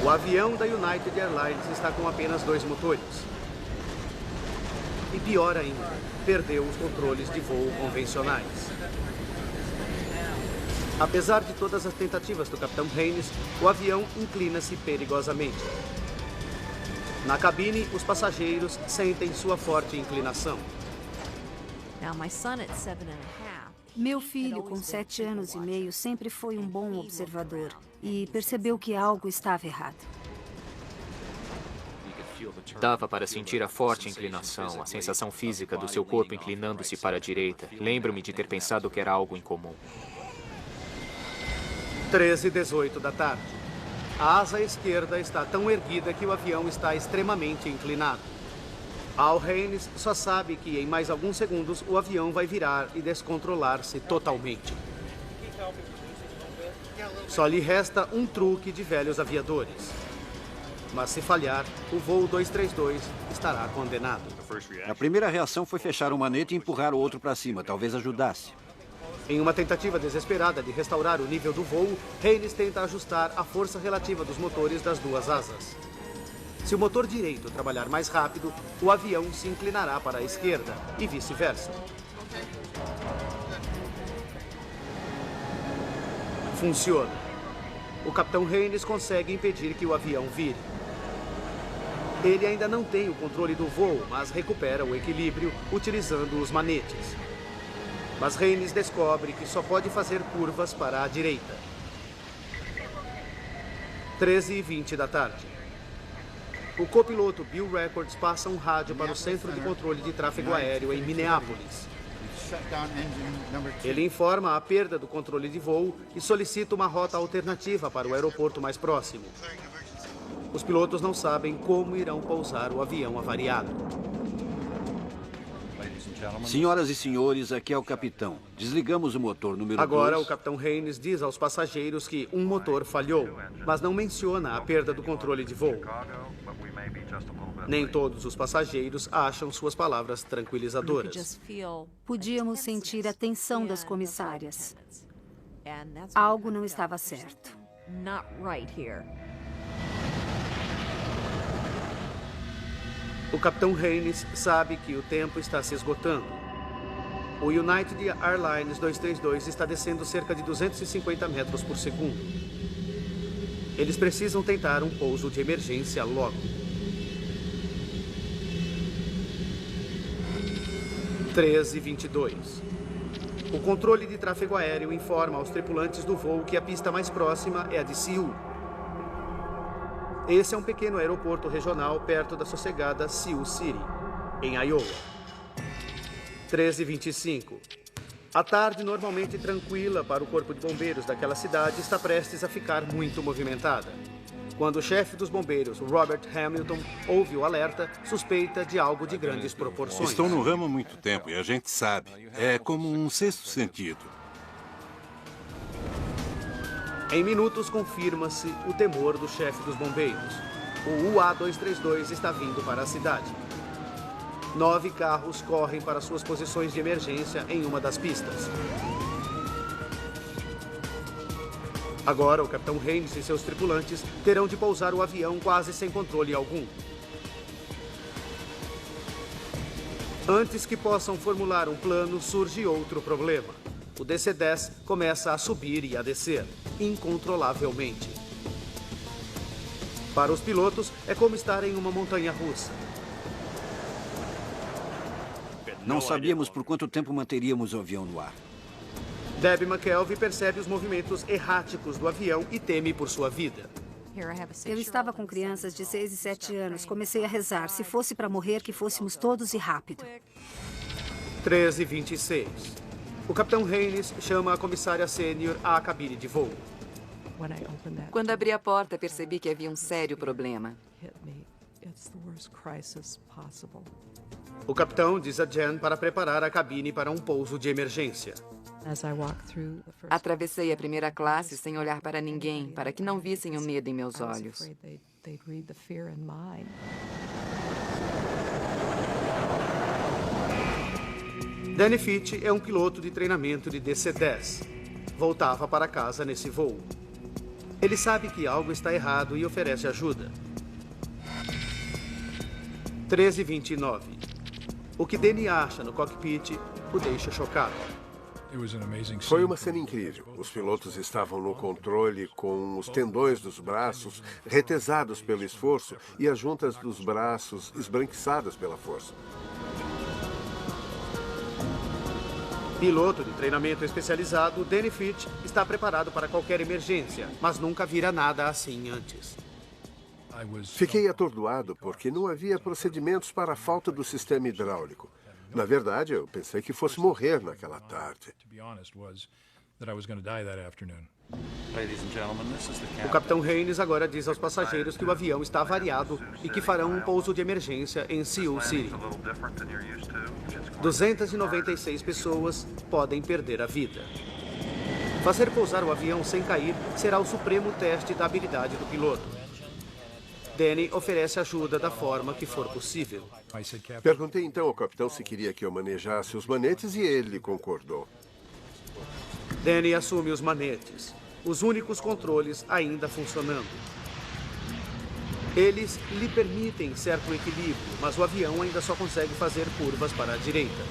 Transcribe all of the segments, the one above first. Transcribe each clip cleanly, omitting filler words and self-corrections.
O avião da United Airlines está com apenas 2 motores. E pior ainda, perdeu os controles de voo convencionais. Apesar de todas as tentativas do Capitão Haynes, o avião inclina-se perigosamente. Na cabine, os passageiros sentem sua forte inclinação. Meu filho, com 7 anos e meio, sempre foi um bom observador e percebeu que algo estava errado. Dava para sentir a forte inclinação, a sensação física do seu corpo inclinando-se para a direita. Lembro-me de ter pensado que era algo incomum. 13h18 da tarde. A asa esquerda está tão erguida que o avião está extremamente inclinado. Al Haynes só sabe que em mais alguns segundos o avião vai virar e descontrolar-se totalmente. Só lhe resta um truque de velhos aviadores. Mas se falhar, o voo 232 estará condenado. A primeira reação foi fechar um manete e empurrar o outro para cima. Talvez ajudasse. Em uma tentativa desesperada de restaurar o nível do voo, Haynes tenta ajustar a força relativa dos motores das duas asas. Se o motor direito trabalhar mais rápido, o avião se inclinará para a esquerda e vice-versa. Funciona. O Capitão Haynes consegue impedir que o avião vire. Ele ainda não tem o controle do voo, mas recupera o equilíbrio utilizando os manetes. Mas Haynes descobre que só pode fazer curvas para a direita. 13h20 da tarde. O copiloto Bill Records passa um rádio para o Centro de Controle de Tráfego Aéreo em Minneapolis. Ele informa a perda do controle de voo e solicita uma rota alternativa para o aeroporto mais próximo. Os pilotos não sabem como irão pousar o avião avariado. Senhoras e senhores, aqui é o capitão. Desligamos o motor número 2. Agora, o Capitão Haynes diz aos passageiros que um motor falhou, mas não menciona a perda do controle de voo. Nem todos os passageiros acham suas palavras tranquilizadoras. Podíamos sentir a tensão das comissárias. Algo não estava certo. O Capitão Haynes sabe que o tempo está se esgotando. O United Airlines 232 está descendo cerca de 250 metros por segundo. Eles precisam tentar um pouso de emergência logo. 13h22. O controle de tráfego aéreo informa aos tripulantes do voo que a pista mais próxima é a de Sioux. Esse é um pequeno aeroporto regional perto da sossegada Sioux City, em Iowa. 13h25. A tarde, normalmente tranquila para o corpo de bombeiros daquela cidade, está prestes a ficar muito movimentada. Quando o chefe dos bombeiros, Robert Hamilton, ouve o alerta, suspeita de algo de grandes proporções. Estou no ramo há muito tempo e a gente sabe. É como um sexto sentido. Em minutos, confirma-se o temor do chefe dos bombeiros. O UA-232 está vindo para a cidade. 9 carros correm para suas posições de emergência em uma das pistas. Agora, o Capitão Haynes e seus tripulantes terão de pousar o avião quase sem controle algum. Antes que possam formular um plano, surge outro problema. O DC-10 começa a subir e a descer, incontrolavelmente. Para os pilotos, é como estar em uma montanha-russa. Não sabíamos por quanto tempo manteríamos o avião no ar. Debbie McKelvey percebe os movimentos erráticos do avião e teme por sua vida. Eu estava com crianças de 6 e 7 anos. Comecei a rezar. Se fosse para morrer, que fôssemos todos e rápido. 13h26. O Capitão Haynes chama a comissária sênior à cabine de voo. Quando abri a porta, percebi que havia um sério problema. O capitão diz a Jen para preparar a cabine para um pouso de emergência. Atravessei a primeira classe sem olhar para ninguém, para que não vissem o medo em meus olhos. Danny Fitch é um piloto de treinamento de DC-10. Voltava para casa nesse voo. Ele sabe que algo está errado e oferece ajuda. 13h29. O que Danny acha no cockpit o deixa chocado. Foi uma cena incrível. Os pilotos estavam no controle com os tendões dos braços retesados pelo esforço e as juntas dos braços esbranquiçadas pela força. Piloto de treinamento especializado, Danny Fitch está preparado para qualquer emergência, mas nunca vira nada assim antes. Fiquei atordoado porque não havia procedimentos para a falta do sistema hidráulico. Na verdade, eu pensei que fosse morrer naquela tarde. O capitão Haynes agora diz aos passageiros que o avião está avariado e que farão um pouso de emergência em Sioux City. 296 pessoas podem perder a vida. Fazer pousar o avião sem cair será o supremo teste da habilidade do piloto. Danny oferece ajuda da forma que for possível. Perguntei então ao capitão se queria que eu manejasse os manetes e ele concordou. Danny assume os manetes, os únicos controles ainda funcionando. Eles lhe permitem certo equilíbrio, mas o avião ainda só consegue fazer curvas para a direita.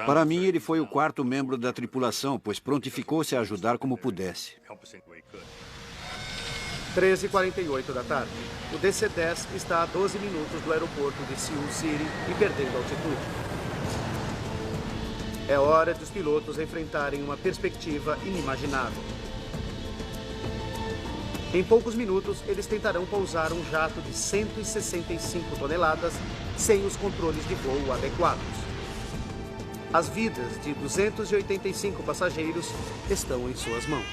Para mim, ele foi o quarto membro da tripulação, pois prontificou-se a ajudar como pudesse. 13h48 da tarde. O DC-10 está a 12 minutos do aeroporto de Sioux City e perdendo altitude. É hora de os pilotos enfrentarem uma perspectiva inimaginável. Em poucos minutos, eles tentarão pousar um jato de 165 toneladas sem os controles de voo adequados. As vidas de 285 passageiros estão em suas mãos.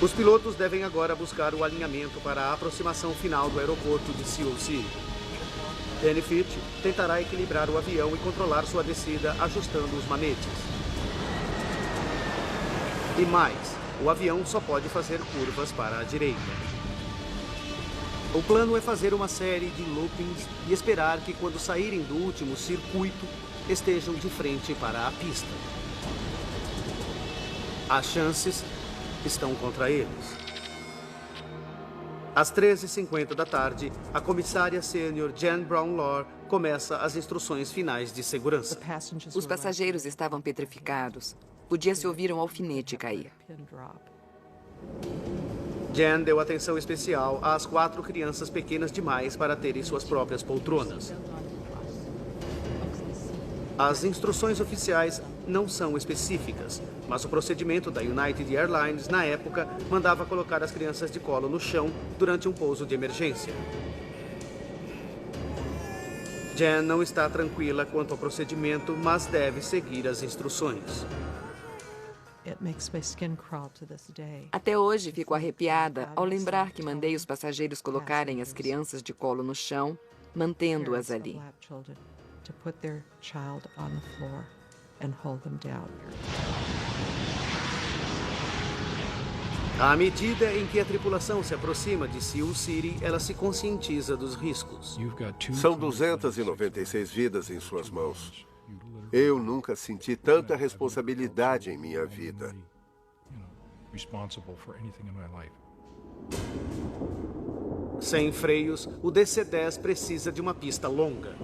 Os pilotos devem agora buscar o alinhamento para a aproximação final do aeroporto de Sioux City. Danny Fitch tentará equilibrar o avião e controlar sua descida ajustando os manetes. E mais, o avião só pode fazer curvas para a direita. O plano é fazer uma série de loopings e esperar que, quando saírem do último circuito, estejam de frente para a pista. As chances estão contra eles. Às 13h50 da tarde, a comissária sênior Jan Brownlaw começa as instruções finais de segurança. Os passageiros estavam petrificados. Podia-se ouvir um alfinete cair. Jan deu atenção especial às 4 crianças pequenas demais para terem suas próprias poltronas. As instruções oficiais não são específicas, mas o procedimento da United Airlines, na época, mandava colocar as crianças de colo no chão durante um pouso de emergência. Jan não está tranquila quanto ao procedimento, mas deve seguir as instruções. Até hoje fico arrepiada ao lembrar que mandei os passageiros colocarem as crianças de colo no chão, mantendo-as ali. À medida em que a tripulação se aproxima de Sioux City, ela se conscientiza dos riscos. São 296 vidas em suas mãos. Eu nunca senti tanta responsabilidade em minha vida. Sem freios, o DC-10 precisa de uma pista longa.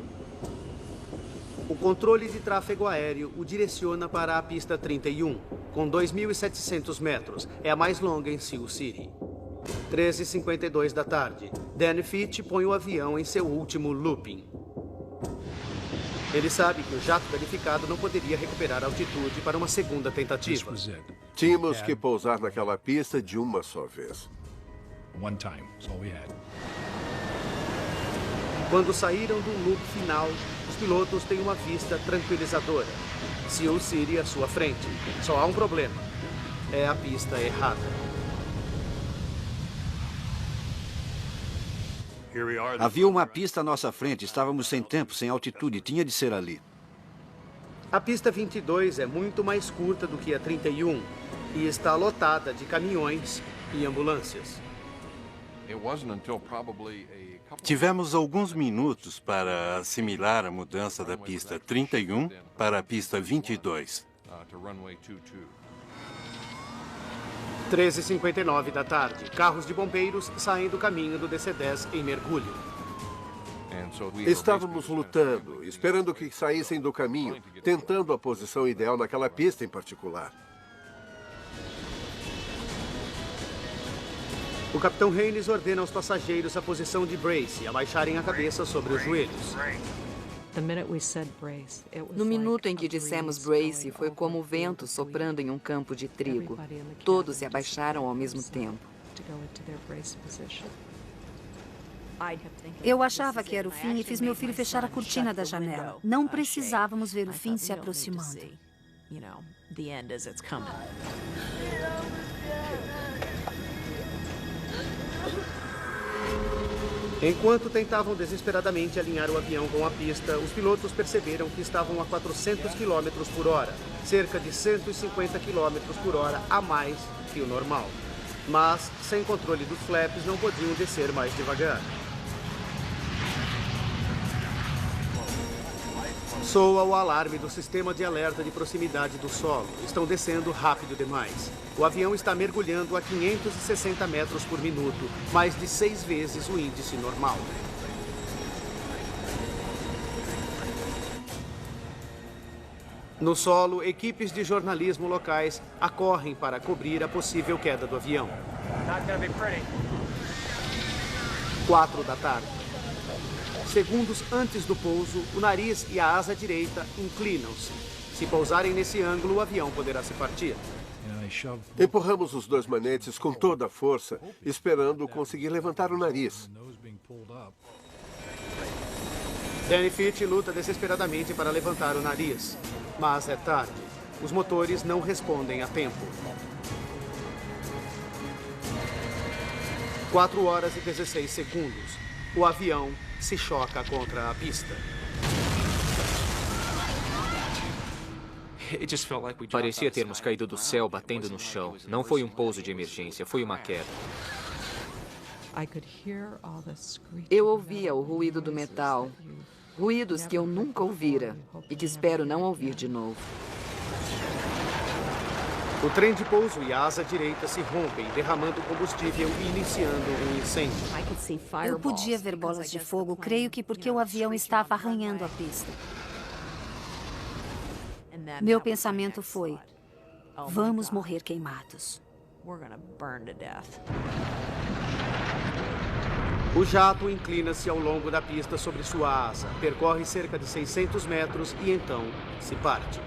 O controle de tráfego aéreo o direciona para a pista 31, com 2.700 metros. É a mais longa em Sioux City. 13h52 da tarde. Danny Fitch põe o avião em seu último looping. Ele sabe que o jato danificado não poderia recuperar altitude para uma segunda tentativa. Tínhamos que pousar naquela pista de uma só vez. Quando saíram do loop final, os pilotos têm uma vista tranquilizadora. Sioux City à sua frente. Só há um problema. É a pista errada. Havia uma pista à nossa frente, estávamos sem tempo, sem altitude, tinha de ser ali. A pista 22 é muito mais curta do que a 31 e está lotada de caminhões e ambulâncias. Tivemos alguns minutos para assimilar a mudança da pista 31 para a pista 22. 13h59 da tarde. Carros de bombeiros saem do caminho do DC-10 em mergulho. Estávamos lutando, esperando que saíssem do caminho, tentando a posição ideal naquela pista em particular. O capitão Haynes ordena aos passageiros a posição de brace e abaixarem a cabeça sobre os joelhos. No minuto em que dissemos brace, foi como o vento soprando em um campo de trigo. Todos se abaixaram ao mesmo tempo. Eu achava que era o fim e fiz meu filho fechar a cortina da janela. Não precisávamos ver o fim se aproximando. Enquanto tentavam desesperadamente alinhar o avião com a pista, os pilotos perceberam que estavam a 400 km por hora, cerca de 150 km por hora a mais que o normal. Mas, sem controle dos flaps, não podiam descer mais devagar. Soa o alarme do sistema de alerta de proximidade do solo. Estão descendo rápido demais. O avião está mergulhando a 560 metros por minuto, mais de 6 vezes o índice normal. No solo, equipes de jornalismo locais acorrem para cobrir a possível queda do avião. 4 da tarde. Segundos antes do pouso, o nariz e a asa direita inclinam-se. Se pousarem nesse ângulo, o avião poderá se partir. Empurramos os dois manetes com toda a força, esperando conseguir levantar o nariz. Danny Fitch luta desesperadamente para levantar o nariz. Mas é tarde. Os motores não respondem a tempo. 4 horas e 16 segundos. O avião se choca contra a pista. Parecia termos caído do céu batendo no chão. Não foi um pouso de emergência, foi uma queda. Eu ouvia o ruído do metal. Ruídos que eu nunca ouvira e que espero não ouvir de novo. O trem de pouso e a asa direita se rompem, derramando combustível e iniciando um incêndio. Eu podia ver bolas de fogo, creio que porque o avião estava arranhando a pista. Meu pensamento foi: vamos morrer queimados. O jato inclina-se ao longo da pista sobre sua asa, percorre cerca de 600 metros e então se parte.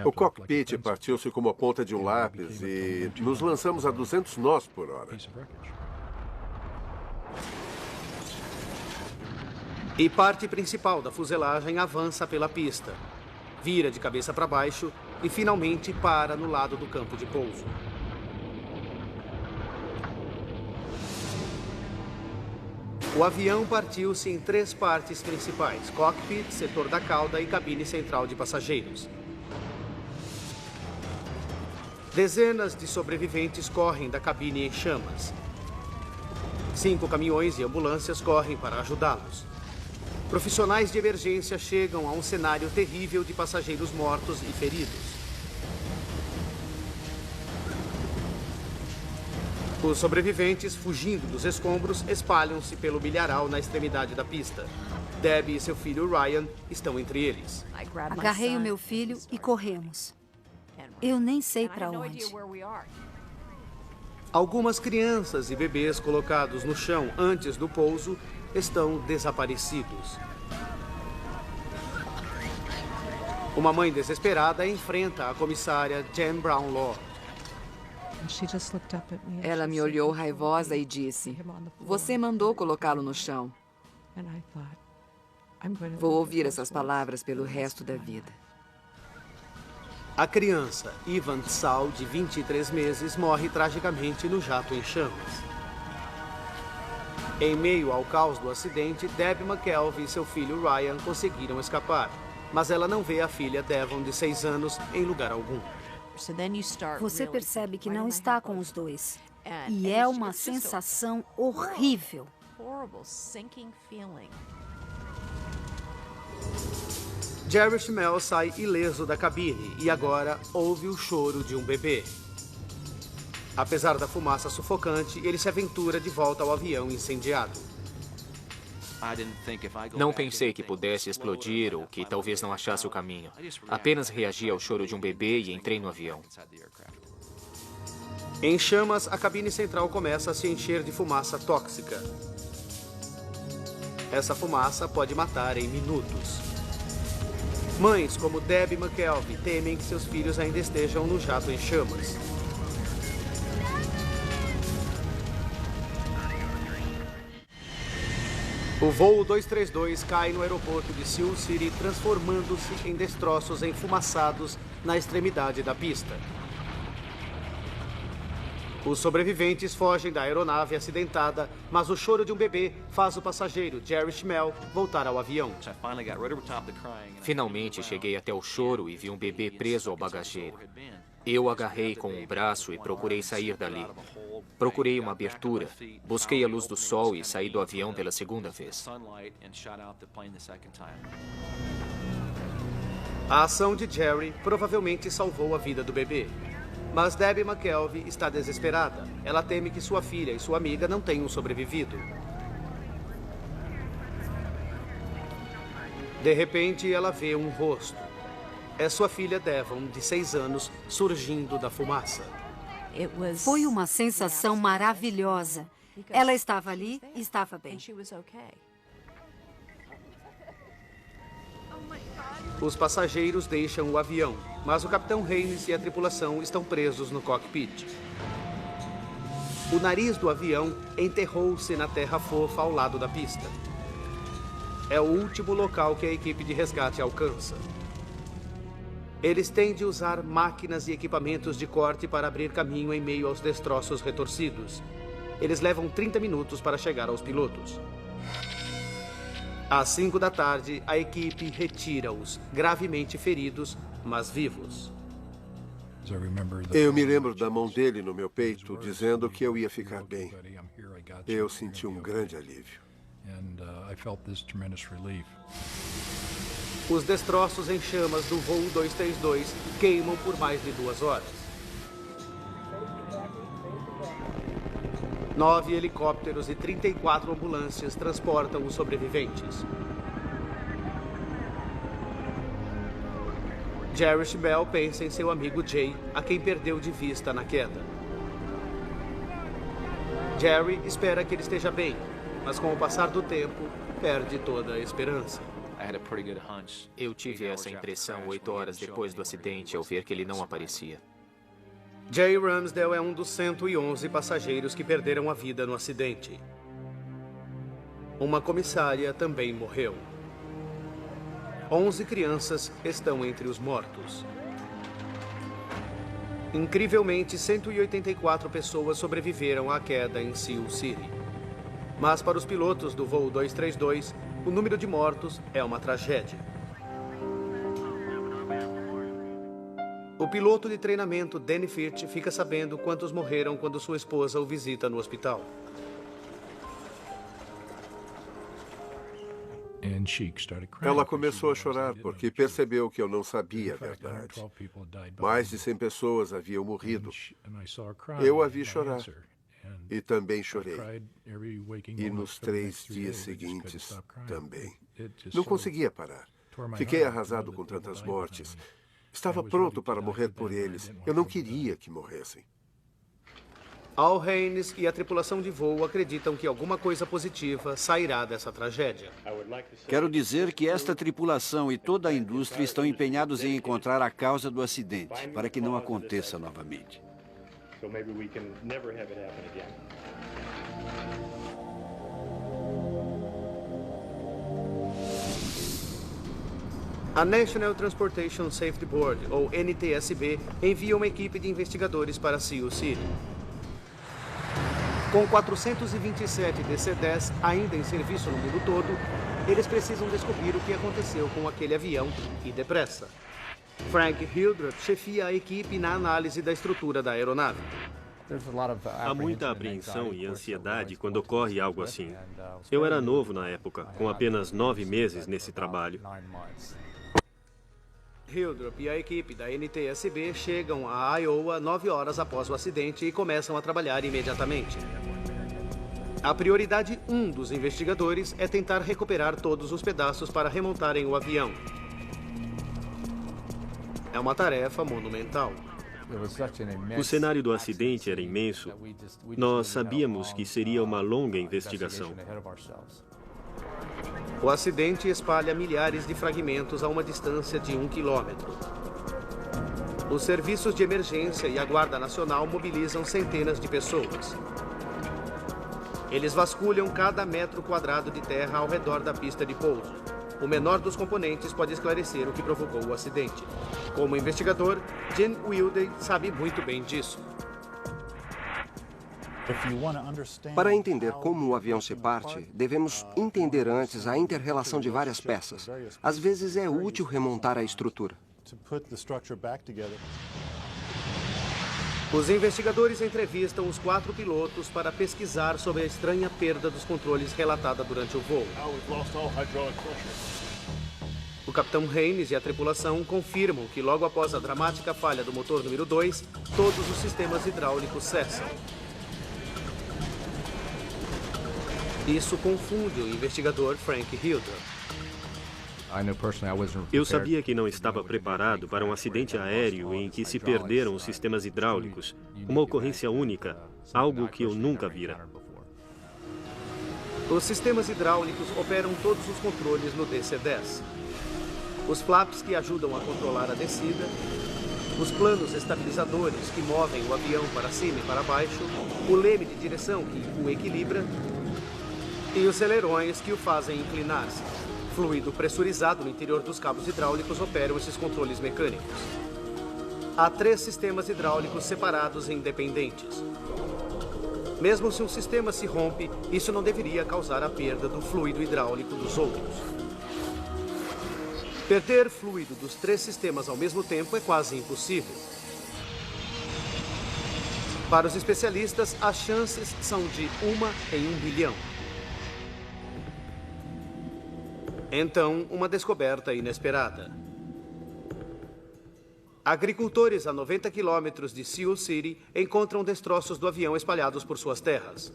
O cockpit partiu-se como a ponta de um lápis e nos lançamos a 200 nós por hora. E parte principal da fuselagem avança pela pista, vira de cabeça para baixo e finalmente para no lado do campo de pouso. O avião partiu-se em 3 partes principais: cockpit, setor da cauda e cabine central de passageiros. Dezenas de sobreviventes correm da cabine em chamas. 5 caminhões e ambulâncias correm para ajudá-los. Profissionais de emergência chegam a um cenário terrível de passageiros mortos e feridos. Os sobreviventes, fugindo dos escombros, espalham-se pelo milharal na extremidade da pista. Debbie e seu filho Ryan estão entre eles. Agarrei o meu filho e corremos. Eu nem sei para onde. Algumas crianças e bebês colocados no chão antes do pouso estão desaparecidos. Uma mãe desesperada enfrenta a comissária Jen Brownlaw. Ela me olhou raivosa e disse: "Você mandou colocá-lo no chão." Vou ouvir essas palavras pelo resto da vida. A criança, Ivan Tsao, de 23 meses, morre tragicamente no jato em chamas. Em meio ao caos do acidente, Debbie McKelvey e seu filho Ryan conseguiram escapar. Mas ela não vê a filha Devon, de 6 anos, em lugar algum. Você percebe que não está com os dois. E é uma sensação horrível. Jerry Schmel sai ileso da cabine e agora ouve o choro de um bebê. Apesar da fumaça sufocante, ele se aventura de volta ao avião incendiado. Não pensei que pudesse explodir ou que talvez não achasse o caminho. Apenas reagi ao choro de um bebê e entrei no avião. Em chamas, a cabine central começa a se encher de fumaça tóxica. Essa fumaça pode matar em minutos. Mães como Debbie McKelvey temem que seus filhos ainda estejam no jato em chamas. O voo 232 cai no aeroporto de Sioux City, transformando-se em destroços enfumaçados na extremidade da pista. Os sobreviventes fogem da aeronave acidentada, mas o choro de um bebê faz o passageiro Jerry Schmel voltar ao avião. Finalmente cheguei até o choro e vi um bebê preso ao bagageiro. Eu agarrei com um braço e procurei sair dali. Procurei uma abertura, busquei a luz do sol e saí do avião pela segunda vez. A ação de Jerry provavelmente salvou a vida do bebê. Mas Debbie McKelvey está desesperada. Ela teme que sua filha e sua amiga não tenham sobrevivido. De repente, ela vê um rosto. É sua filha Devon, de 6 anos, surgindo da fumaça. Foi uma sensação maravilhosa. Ela estava ali e estava bem. Os passageiros deixam o avião, mas o capitão Haynes e a tripulação estão presos no cockpit. O nariz do avião enterrou-se na terra fofa ao lado da pista. É o último local que a equipe de resgate alcança. Eles têm de usar máquinas e equipamentos de corte para abrir caminho em meio aos destroços retorcidos. Eles levam 30 minutos para chegar aos pilotos. Às 5 da tarde, a equipe retira-os, gravemente feridos, mas vivos. Eu me lembro da mão dele no meu peito, dizendo que eu ia ficar bem. Eu senti um grande alívio. Os destroços em chamas do voo 232 queimam por mais de 2 horas. 9 helicópteros e 34 ambulâncias transportam os sobreviventes. Jerry Schmel pensa em seu amigo Jay, a quem perdeu de vista na queda. Jerry espera que ele esteja bem, mas com o passar do tempo, perde toda a esperança. Eu tive essa impressão 8 horas depois do acidente ao ver que ele não aparecia. Jay Ramsdell é um dos 111 passageiros que perderam a vida no acidente. Uma comissária também morreu. 11 crianças estão entre os mortos. Incrivelmente, 184 pessoas sobreviveram à queda em Sioux City. Mas para os pilotos do voo 232, o número de mortos é uma tragédia. O piloto de treinamento Danny Fitch fica sabendo quantos morreram quando sua esposa o visita no hospital. Ela começou a chorar porque percebeu que eu não sabia a verdade. Mais de 100 pessoas haviam morrido. Eu a vi chorar e também chorei. E nos 3 dias seguintes também. Não conseguia parar. Fiquei arrasado com tantas mortes. Estava pronto para morrer por eles. Eu não queria que morressem. Al Haynes e a tripulação de voo acreditam que alguma coisa positiva sairá dessa tragédia. Quero dizer que esta tripulação e toda a indústria estão empenhados em encontrar a causa do acidente, para que não aconteça novamente. A National Transportation Safety Board, ou NTSB, envia uma equipe de investigadores para Sioux City. Com 427 DC-10 ainda em serviço no mundo todo, eles precisam descobrir o que aconteceu com aquele avião e depressa. Frank Hildreth chefia a equipe na análise da estrutura da aeronave. Há muita apreensão e ansiedade quando ocorre algo assim. Eu era novo na época, com apenas 9 meses nesse trabalho. Hildrup e a equipe da NTSB chegam a Iowa 9 horas após o acidente e começam a trabalhar imediatamente. A prioridade 1 dos investigadores é tentar recuperar todos os pedaços para remontarem o avião. É uma tarefa monumental. O cenário do acidente era imenso. Nós sabíamos que seria uma longa investigação. O acidente espalha milhares de fragmentos a uma distância de 1 quilômetro. Os serviços de emergência e a Guarda Nacional mobilizam centenas de pessoas. Eles vasculham cada metro quadrado de terra ao redor da pista de pouso. O menor dos componentes pode esclarecer o que provocou o acidente. Como investigador, Gene Wilde sabe muito bem disso. Para entender como o avião se parte, devemos entender antes a inter-relação de várias peças. Às vezes é útil remontar a estrutura. Os investigadores entrevistam os 4 pilotos para pesquisar sobre a estranha perda dos controles relatada durante o voo. O capitão Haynes e a tripulação confirmam que logo após a dramática falha do motor número 2, todos os sistemas hidráulicos cessam. Isso confunde o investigador Frank Hildrup. Eu sabia que não estava preparado para um acidente aéreo em que se perderam os sistemas hidráulicos. Uma ocorrência única, algo que eu nunca vira. Os sistemas hidráulicos operam todos os controles no DC-10. Os flaps que ajudam a controlar a descida, os planos estabilizadores que movem o avião para cima e para baixo, o leme de direção que o equilibra e os ailerões que o fazem inclinar-se. Fluido pressurizado no interior dos cabos hidráulicos operam esses controles mecânicos. Há 3 sistemas hidráulicos separados e independentes. Mesmo se um sistema se rompe, isso não deveria causar a perda do fluido hidráulico dos outros. Perder fluido dos 3 sistemas ao mesmo tempo é quase impossível. Para os especialistas, as chances são de 1 em 1 bilhão. Então, uma descoberta inesperada. Agricultores a 90 quilômetros de Sioux City encontram destroços do avião espalhados por suas terras.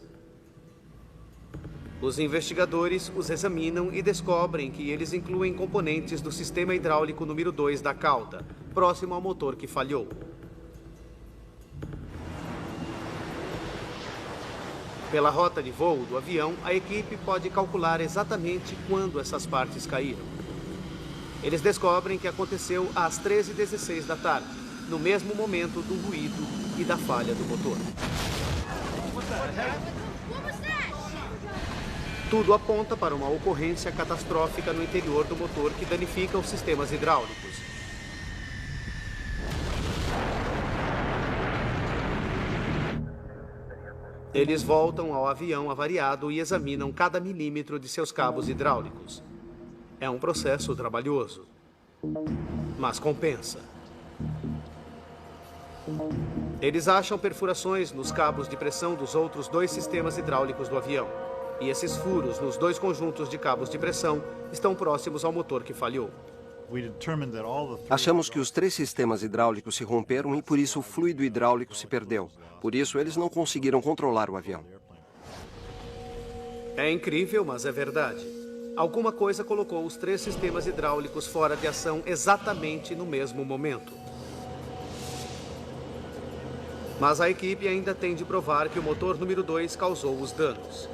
Os investigadores os examinam e descobrem que eles incluem componentes do sistema hidráulico número 2 da cauda, próximo ao motor que falhou. Pela rota de voo do avião, a equipe pode calcular exatamente quando essas partes caíram. Eles descobrem que aconteceu às 13h16 da tarde, no mesmo momento do ruído e da falha do motor. Tudo aponta para uma ocorrência catastrófica no interior do motor que danifica os sistemas hidráulicos. Eles voltam ao avião avariado e examinam cada milímetro de seus cabos hidráulicos. É um processo trabalhoso, mas compensa. Eles acham perfurações nos cabos de pressão dos outros 2 sistemas hidráulicos do avião. E esses furos nos 2 conjuntos de cabos de pressão estão próximos ao motor que falhou. Achamos que os 3 sistemas hidráulicos se romperam e por isso o fluido hidráulico se perdeu. Por isso eles não conseguiram controlar o avião. É incrível, mas é verdade. Alguma coisa colocou os 3 sistemas hidráulicos fora de ação exatamente no mesmo momento. Mas a equipe ainda tem de provar que o motor número 2 causou os danos.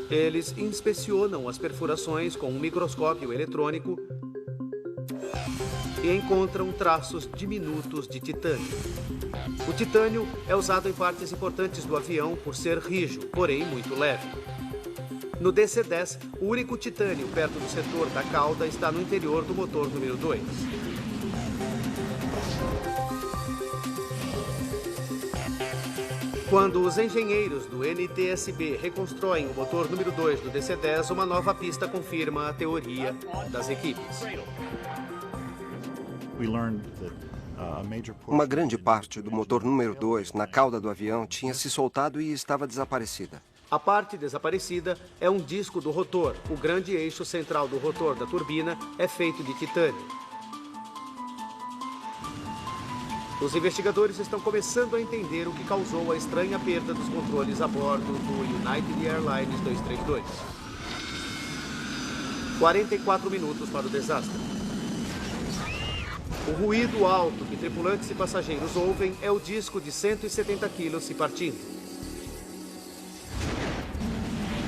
Eles inspecionam as perfurações com um microscópio eletrônico e encontram traços diminutos de titânio. O titânio é usado em partes importantes do avião por ser rijo, porém muito leve. No DC-10, o único titânio perto do setor da cauda está no interior do motor número 2. Quando os engenheiros do NTSB reconstroem o motor número 2 do DC-10, uma nova pista confirma a teoria das equipes. Uma grande parte do motor número 2 na cauda do avião tinha se soltado e estava desaparecida. A parte desaparecida é um disco do rotor. O grande eixo central do rotor da turbina é feito de titânio. Os investigadores estão começando a entender o que causou a estranha perda dos controles a bordo do United Airlines 232. 44 minutos para o desastre. O ruído alto que tripulantes e passageiros ouvem é o disco de 170 quilos se partindo.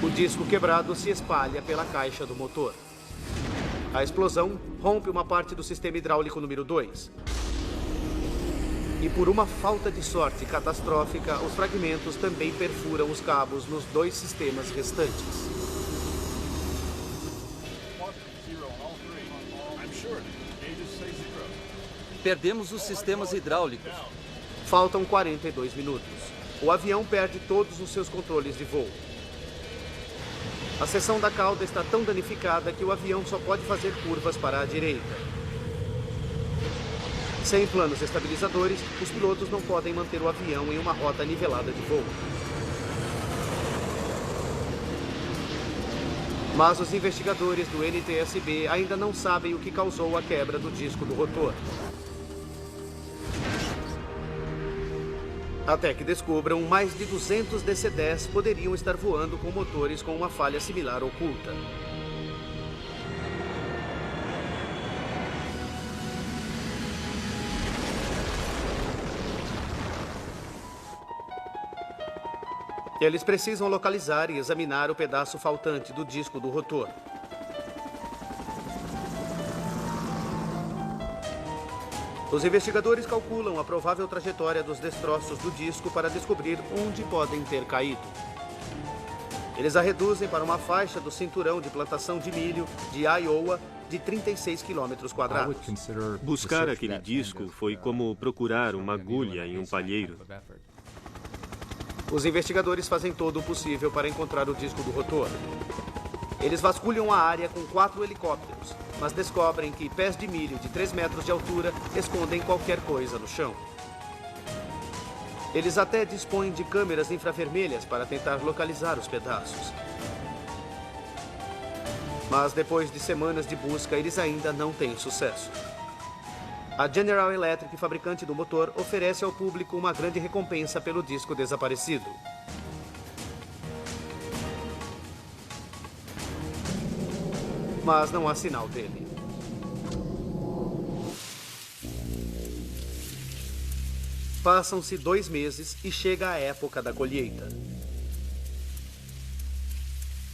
O disco quebrado se espalha pela caixa do motor. A explosão rompe uma parte do sistema hidráulico número 2. E por uma falta de sorte catastrófica, os fragmentos também perfuram os cabos nos 2 sistemas restantes. Perdemos os sistemas hidráulicos. Faltam 42 minutos. O avião perde todos os seus controles de voo. A seção da cauda está tão danificada que o avião só pode fazer curvas para a direita. Sem planos estabilizadores, os pilotos não podem manter o avião em uma rota nivelada de voo. Mas os investigadores do NTSB ainda não sabem o que causou a quebra do disco do rotor. Até que descubram, mais de 200 DC-10 poderiam estar voando com motores com uma falha similar oculta. Eles precisam localizar e examinar o pedaço faltante do disco do rotor. Os investigadores calculam a provável trajetória dos destroços do disco para descobrir onde podem ter caído. Eles a reduzem para uma faixa do cinturão de plantação de milho de Iowa de 36 quilômetros quadrados. Buscar aquele disco foi como procurar uma agulha em um palheiro. Os investigadores fazem todo o possível para encontrar o disco do rotor. Eles vasculham a área com 4 helicópteros, mas descobrem que pés de milho de 3 metros de altura escondem qualquer coisa no chão. Eles até dispõem de câmeras infravermelhas para tentar localizar os pedaços. Mas depois de semanas de busca, eles ainda não têm sucesso. A General Electric, fabricante do motor, oferece ao público uma grande recompensa pelo disco desaparecido. Mas não há sinal dele. Passam-se 2 meses e chega a época da colheita.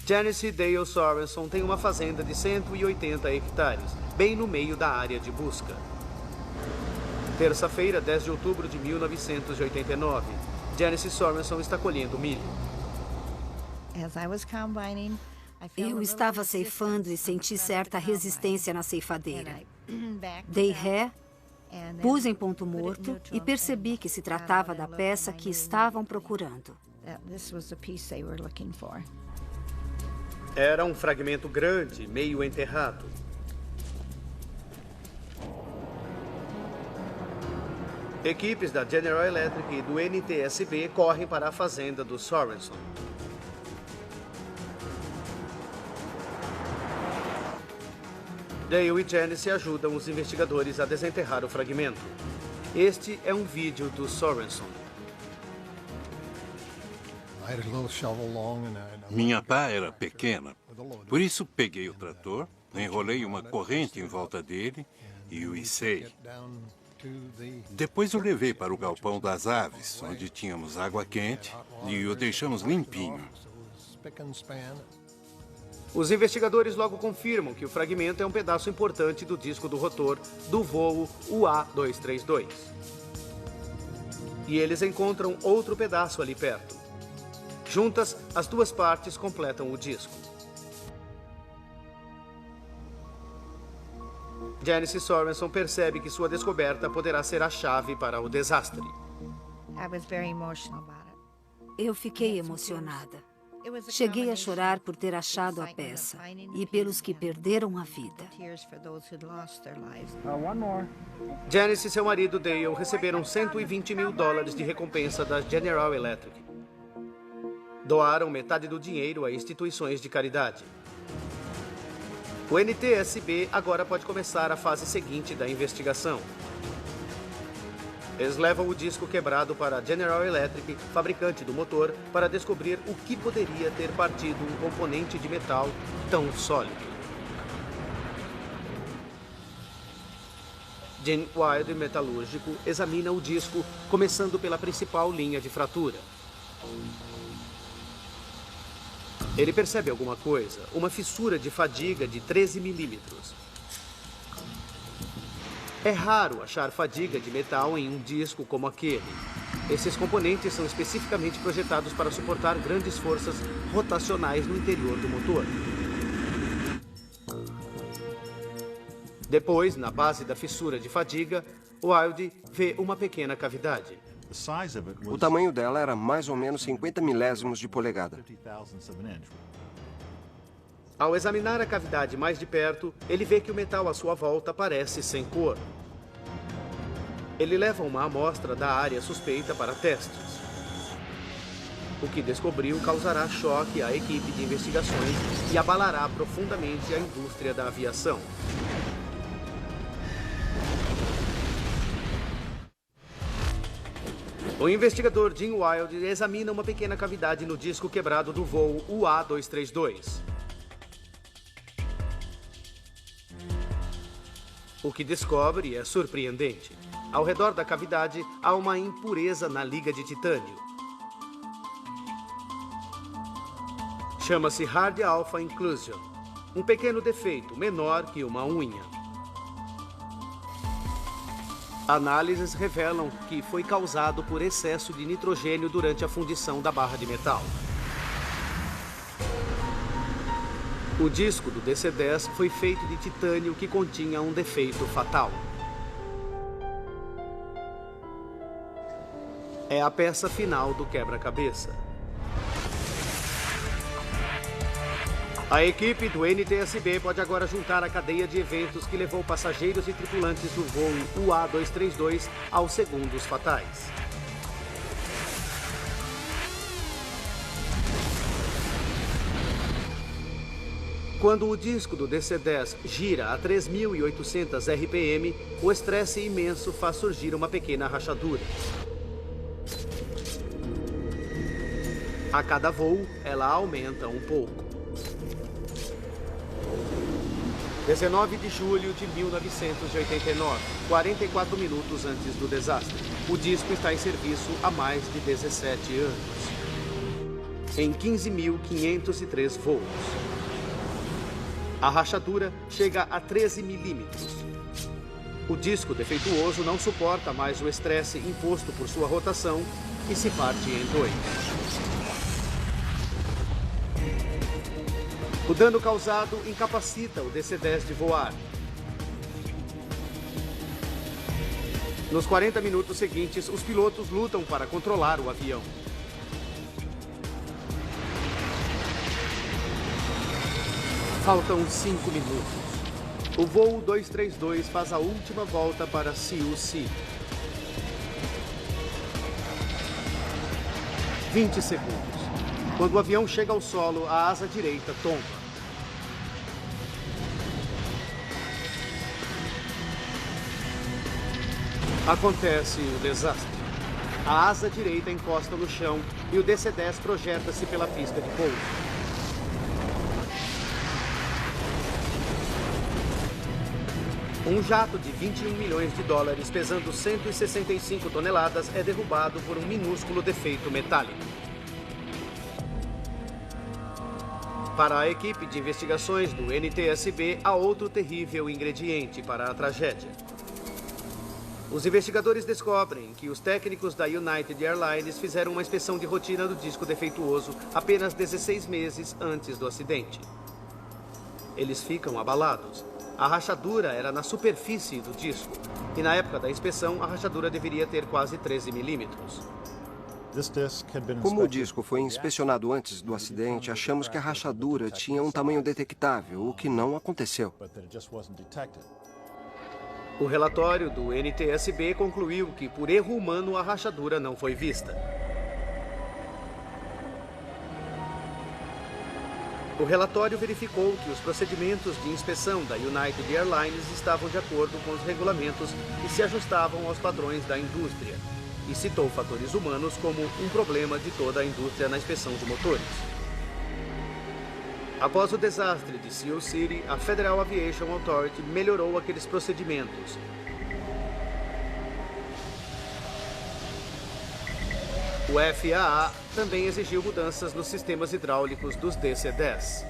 Janice Dale Sorenson tem uma fazenda de 180 hectares, bem no meio da área de busca. Terça-feira, 10 de outubro de 1989. Janice Sorenson está colhendo milho. Eu estava ceifando e senti certa resistência na ceifadeira. Dei ré, pus em ponto morto e percebi que se tratava da peça que estavam procurando. Era um fragmento grande, meio enterrado. Equipes da General Electric e do NTSB correm para a fazenda do Sorenson. Dale e Janice ajudam os investigadores a desenterrar o fragmento. Este é um vídeo do Sorenson. Minha pá era pequena, por isso peguei o trator, enrolei uma corrente em volta dele e o içei. Depois o levei para o galpão das aves, onde tínhamos água quente, e o deixamos limpinho. Os investigadores logo confirmam que o fragmento é um pedaço importante do disco do rotor do voo UA-232. E eles encontram outro pedaço ali perto. Juntas, as 2 partes completam o disco. Janice Sorenson percebe que sua descoberta poderá ser a chave para o desastre. Eu fiquei emocionada. Cheguei a chorar por ter achado a peça e pelos que perderam a vida. Janice e seu marido Dale receberam $120 mil de recompensa da General Electric. Doaram metade do dinheiro a instituições de caridade. O NTSB agora pode começar a fase seguinte da investigação. Eles levam o disco quebrado para a General Electric, fabricante do motor, para descobrir o que poderia ter partido um componente de metal tão sólido. Gene Wilde, metalúrgico, examina o disco, começando pela principal linha de fratura. Ele percebe alguma coisa, uma fissura de fadiga de 13 milímetros. É raro achar fadiga de metal em um disco como aquele. Esses componentes são especificamente projetados para suportar grandes forças rotacionais no interior do motor. Depois, na base da fissura de fadiga, Wilde vê uma pequena cavidade. O tamanho dela era mais ou menos 50 milésimos de polegada. Ao examinar a cavidade mais de perto, ele vê que o metal à sua volta parece sem cor. Ele leva uma amostra da área suspeita para testes. O que descobriu causará choque à equipe de investigações e abalará profundamente a indústria da aviação. O investigador Gene Wilde examina uma pequena cavidade no disco quebrado do voo UA-232. O que descobre é surpreendente. Ao redor da cavidade, há uma impureza na liga de titânio. Chama-se Hard Alpha Inclusion, um pequeno defeito menor que uma unha. Análises revelam que foi causado por excesso de nitrogênio durante a fundição da barra de metal. O disco do DC-10 foi feito de titânio que continha um defeito fatal. É a peça final do quebra-cabeça. A equipe do NTSB pode agora juntar a cadeia de eventos que levou passageiros e tripulantes do voo UA-232 aos segundos fatais. Quando o disco do DC-10 gira a 3.800 RPM, o estresse imenso faz surgir uma pequena rachadura. A cada voo, ela aumenta um pouco. 19 de julho de 1989, 44 minutos antes do desastre. O disco está em serviço há mais de 17 anos. Em 15.503 voos. A rachadura chega a 13 milímetros. O disco defeituoso não suporta mais o estresse imposto por sua rotação e se parte em dois. O dano causado incapacita o DC-10 de voar. Nos 40 minutos seguintes, os pilotos lutam para controlar o avião. Faltam 5 minutos. O voo 232 faz a última volta para Sioux City. 20 segundos. Quando o avião chega ao solo, a asa direita tomba. Acontece o desastre. A asa direita encosta no chão e o DC-10 projeta-se pela pista de pouso. Um jato de $21 milhões, pesando 165 toneladas, é derrubado por um minúsculo defeito metálico. Para a equipe de investigações do NTSB, há outro terrível ingrediente para a tragédia. Os investigadores descobrem que os técnicos da United Airlines fizeram uma inspeção de rotina do disco defeituoso apenas 16 meses antes do acidente. Eles ficam abalados. A rachadura era na superfície do disco, e na época da inspeção, a rachadura deveria ter quase 13 milímetros. Como o disco foi inspecionado antes do acidente, achamos que a rachadura tinha um tamanho detectável, o que não aconteceu. O relatório do NTSB concluiu que, por erro humano, a rachadura não foi vista. O relatório verificou que os procedimentos de inspeção da United Airlines estavam de acordo com os regulamentos e se ajustavam aos padrões da indústria, e citou fatores humanos como um problema de toda a indústria na inspeção de motores. Após o desastre de Seal City, a Federal Aviation Authority melhorou aqueles procedimentos. O FAA também exigiu mudanças nos sistemas hidráulicos dos DC-10.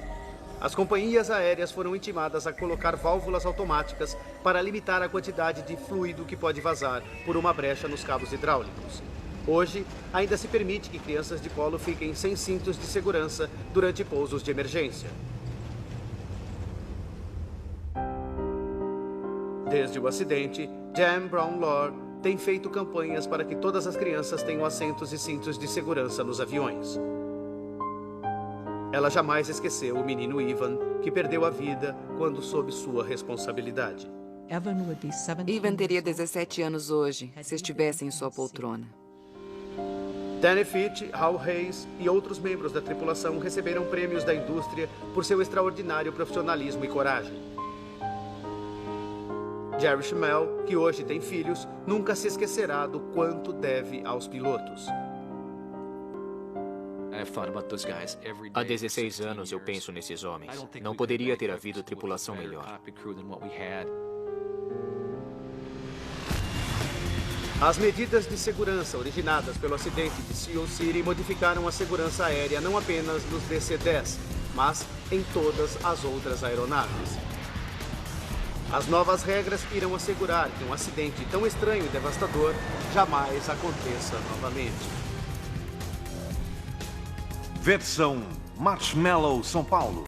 As companhias aéreas foram intimadas a colocar válvulas automáticas para limitar a quantidade de fluido que pode vazar por uma brecha nos cabos hidráulicos. Hoje, ainda se permite que crianças de colo fiquem sem cintos de segurança durante pousos de emergência. Desde o acidente, Jan Brown-Lore tem feito campanhas para que todas as crianças tenham assentos e cintos de segurança nos aviões. Ela jamais esqueceu o menino Ivan, que perdeu a vida quando sob sua responsabilidade. Ivan teria 17 anos hoje, se estivesse em sua poltrona. Danny Fitch, Hal Hayes e outros membros da tripulação receberam prêmios da indústria por seu extraordinário profissionalismo e coragem. Jerry Schmel, que hoje tem filhos, nunca se esquecerá do quanto deve aos pilotos. Há 16 anos eu penso nesses homens. Não poderia ter havido tripulação melhor. As medidas de segurança originadas pelo acidente de Seal City modificaram a segurança aérea não apenas nos DC-10, mas em todas as outras aeronaves. As novas regras irão assegurar que um acidente tão estranho e devastador jamais aconteça novamente. Versão Marshmallow São Paulo.